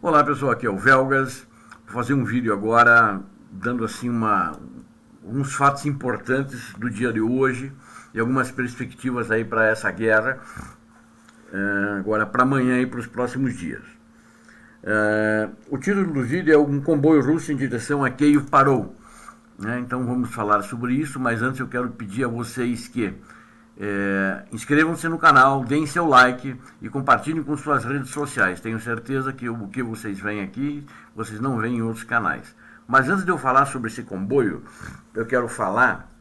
Olá pessoal, aqui é o Velgas. Vou fazer um vídeo agora dando assim uns fatos importantes do dia de hoje e algumas perspectivas aí para essa guerra, agora para amanhã e para os próximos dias. O título do vídeo é Um comboio russo em direção a Kiev parou. Então vamos falar sobre isso, mas antes eu quero pedir a vocês que inscrevam-se no canal, deem seu like e compartilhem com suas redes sociais. Tenho certeza que o que vocês veem aqui, vocês não veem em outros canais. Mas antes de eu falar sobre esse comboio, eu quero falar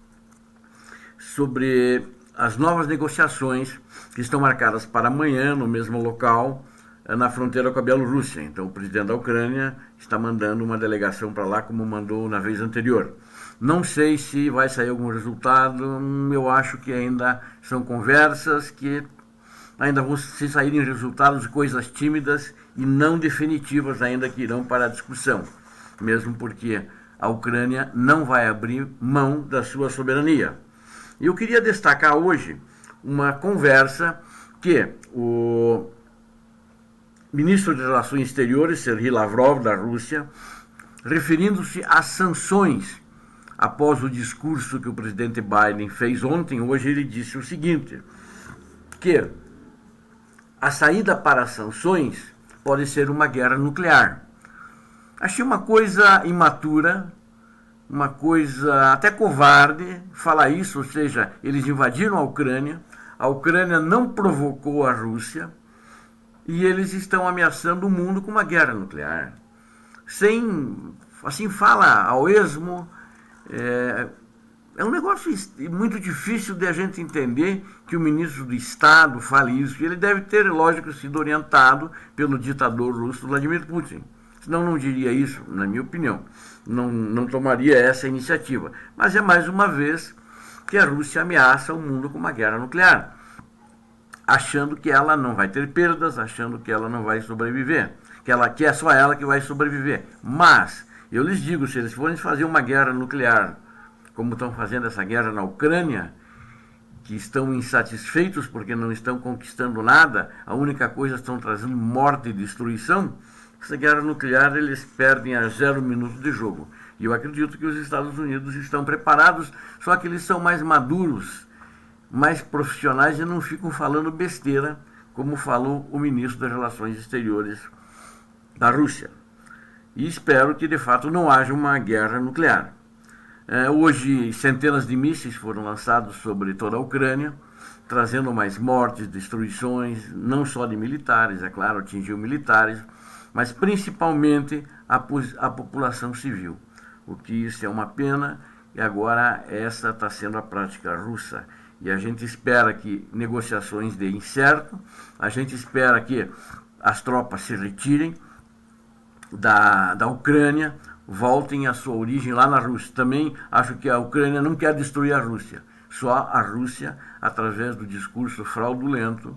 sobre as novas negociações que estão marcadas para amanhã no mesmo local, na fronteira com a Bielorrússia. Então o presidente da Ucrânia está mandando uma delegação para lá, como mandou na vez anterior. Não sei se vai sair algum resultado, eu acho que ainda são conversas que ainda vão se saírem resultados de coisas tímidas e não definitivas ainda que irão para a discussão, mesmo porque a Ucrânia não vai abrir mão da sua soberania. E eu queria destacar hoje uma conversa que o ministro de Relações Exteriores, Sergei Lavrov, da Rússia, referindo-se às sanções após o discurso que o presidente Biden fez ontem, hoje ele disse o seguinte, que a saída para as sanções pode ser uma guerra nuclear. Achei uma coisa imatura, uma coisa até covarde falar isso, ou seja, eles invadiram a Ucrânia não provocou a Rússia e eles estão ameaçando o mundo com uma guerra nuclear. Assim fala ao esmo. É um negócio muito difícil de a gente entender que o ministro do Estado fale isso. Ele deve ter, lógico, sido orientado pelo ditador russo Vladimir Putin. Senão não diria isso, na minha opinião. Não tomaria essa iniciativa. Mas é mais uma vez que a Rússia ameaça o mundo com uma guerra nuclear, achando que ela não vai ter perdas, achando que ela não vai sobreviver, que é só ela que vai sobreviver. Mas eu lhes digo, se eles forem fazer uma guerra nuclear, como estão fazendo essa guerra na Ucrânia, que estão insatisfeitos porque não estão conquistando nada, a única coisa que estão trazendo morte e destruição, essa guerra nuclear eles perdem a 0 minuto de jogo. E eu acredito que os Estados Unidos estão preparados, só que eles são mais maduros, mais profissionais e não ficam falando besteira, como falou o ministro das Relações Exteriores da Rússia. E espero que, de fato, não haja uma guerra nuclear. Hoje, centenas de mísseis foram lançados sobre toda a Ucrânia, trazendo mais mortes, destruições, não só de militares, é claro, atingiu militares, mas principalmente a população civil. O que isso é uma pena, e agora essa está sendo a prática russa. E a gente espera que negociações deem certo, a gente espera que as tropas se retirem da Ucrânia, voltem à sua origem lá na Rússia. Também acho que a Ucrânia não quer destruir a Rússia, só a Rússia, através do discurso fraudulento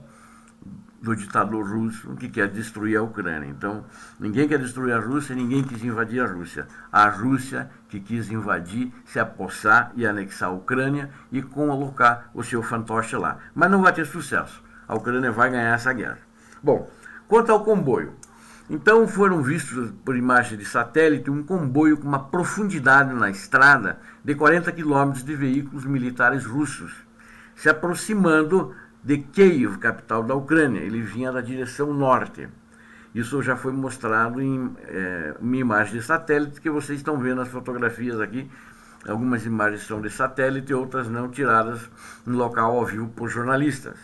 do ditador russo, que quer destruir a Ucrânia. Então, ninguém quer destruir a Rússia, ninguém quis invadir a Rússia. A Rússia que quis invadir, se apossar e anexar a Ucrânia e colocar o seu fantoche lá. Mas não vai ter sucesso. A Ucrânia vai ganhar essa guerra. Bom, quanto ao comboio. Então foram vistos por imagem de satélite um comboio com uma profundidade na estrada de 40 quilômetros de veículos militares russos, se aproximando de Kiev, capital da Ucrânia. Ele vinha da direção norte. Isso já foi mostrado em uma imagem de satélite que vocês estão vendo as fotografias aqui. Algumas imagens são de satélite, outras não, tiradas no local ao vivo por jornalistas.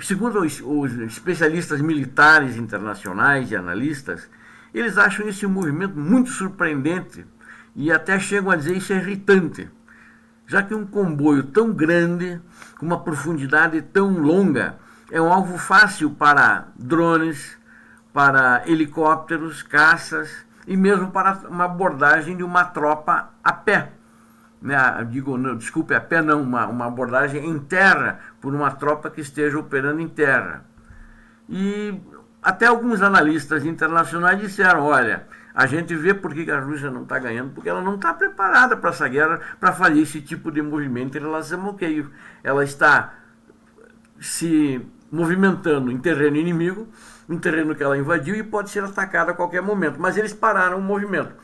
Segundo os especialistas militares internacionais e analistas, eles acham esse movimento muito surpreendente e até chegam a dizer isso é irritante, já que um comboio tão grande, com uma profundidade tão longa, é um alvo fácil para drones, para helicópteros, caças e mesmo para uma abordagem de uma tropa a pé. Desculpe, a pé não, uma abordagem em terra por uma tropa que esteja operando em terra. E até alguns analistas internacionais disseram, olha, a gente vê por que a Rússia não está ganhando, porque ela não está preparada para essa guerra, para fazer esse tipo de movimento em relação ao Kiev. Ela está se movimentando em terreno inimigo, em terreno que ela invadiu e pode ser atacada a qualquer momento. Mas eles pararam o movimento.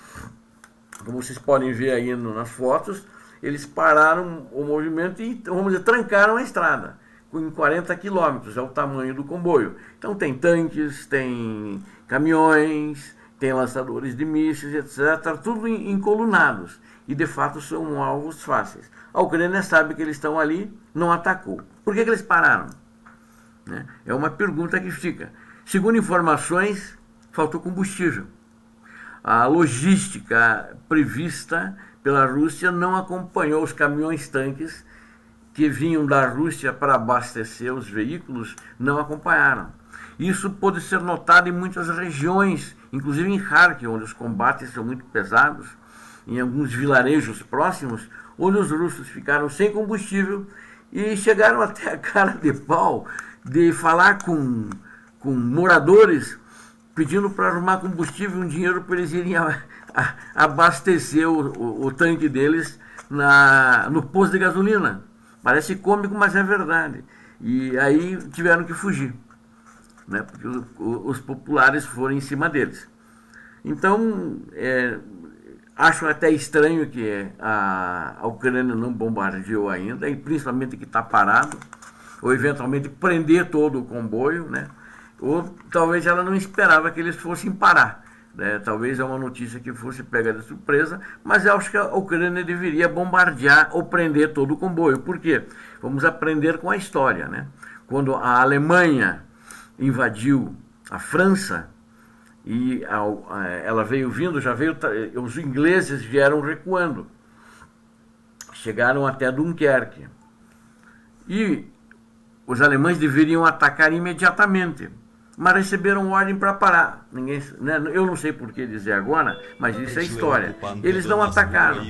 Como vocês podem ver aí nas fotos, eles pararam o movimento e, vamos dizer, trancaram a estrada em 40 quilômetros, é o tamanho do comboio. Então tem tanques, tem caminhões, tem lançadores de mísseis, etc., tudo encolunados. E, de fato, são alvos fáceis. A Ucrânia sabe que eles estão ali, não atacou. Por que eles pararam? É uma pergunta que fica. Segundo informações, faltou combustível. A logística prevista pela Rússia não acompanhou os caminhões-tanques que vinham da Rússia para abastecer os veículos, não acompanharam. Isso pode ser notado em muitas regiões, inclusive em Kharkiv, onde os combates são muito pesados, em alguns vilarejos próximos, onde os russos ficaram sem combustível e chegaram até a cara de pau de falar com moradores pedindo para arrumar combustível e um dinheiro para eles irem abastecer o tanque deles no posto de gasolina. Parece cômico, mas é verdade. E aí tiveram que fugir, porque os populares foram em cima deles. Então, acho até estranho que a Ucrânia não bombardeou ainda, e principalmente que está parado, ou eventualmente prender todo o comboio, ou talvez ela não esperava que eles fossem parar. Talvez é uma notícia que fosse pega de surpresa, mas eu acho que a Ucrânia deveria bombardear ou prender todo o comboio. Por quê? Vamos aprender com a história. Quando a Alemanha invadiu a França, e ela veio vindo, os ingleses vieram recuando, chegaram até Dunkerque. E os alemães deveriam atacar imediatamente, mas receberam ordem para parar. Eu não sei por que dizer agora, mas isso é história. Eles não atacaram.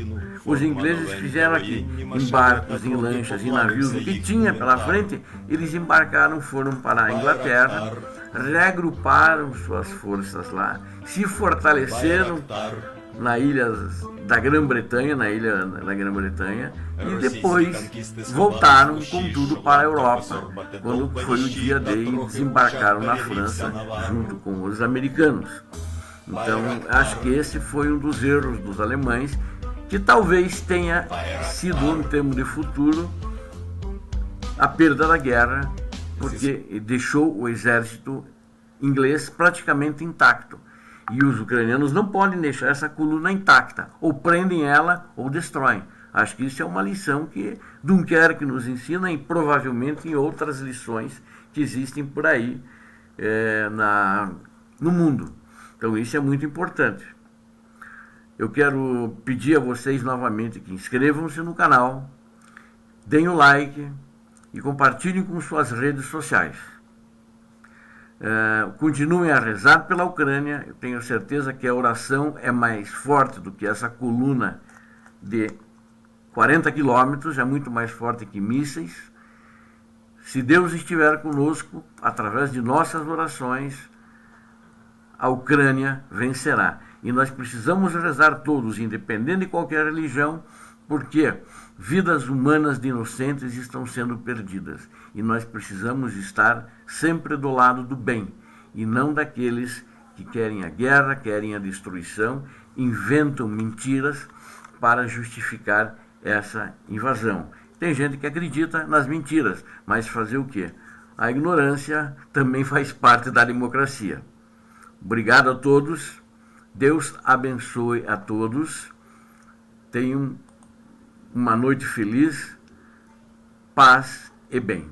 Os ingleses fizeram aqui, em barcos, em lanchas, em navios, o que tinha pela frente, eles embarcaram, foram para a Inglaterra, reagruparam suas forças lá, se fortaleceram na ilha da Grã-Bretanha, e depois voltaram com tudo para a Europa, quando foi o dia D e desembarcaram na França junto com os americanos. Então, acho que esse foi um dos erros dos alemães, que talvez tenha sido, em termos de futuro, a perda da guerra, porque deixou o exército inglês praticamente intacto. E os ucranianos não podem deixar essa coluna intacta. Ou prendem ela ou destroem. Acho que isso é uma lição que Dunkerque nos ensina e provavelmente em outras lições que existem por aí no mundo. Então isso é muito importante. Eu quero pedir a vocês novamente que inscrevam-se no canal, deem o like e compartilhem com suas redes sociais. Continuem a rezar pela Ucrânia. Eu tenho certeza que a oração é mais forte do que essa coluna de 40 quilômetros, é muito mais forte que mísseis. Se Deus estiver conosco, através de nossas orações, a Ucrânia vencerá. E nós precisamos rezar todos, independente de qualquer religião, porque vidas humanas de inocentes estão sendo perdidas. E nós precisamos estar sempre do lado do bem, e não daqueles que querem a guerra, querem a destruição, inventam mentiras para justificar essa invasão. Tem gente que acredita nas mentiras, mas fazer o quê? A ignorância também faz parte da democracia. Obrigado a todos. Deus abençoe a todos. Tenham uma noite feliz, paz e bem.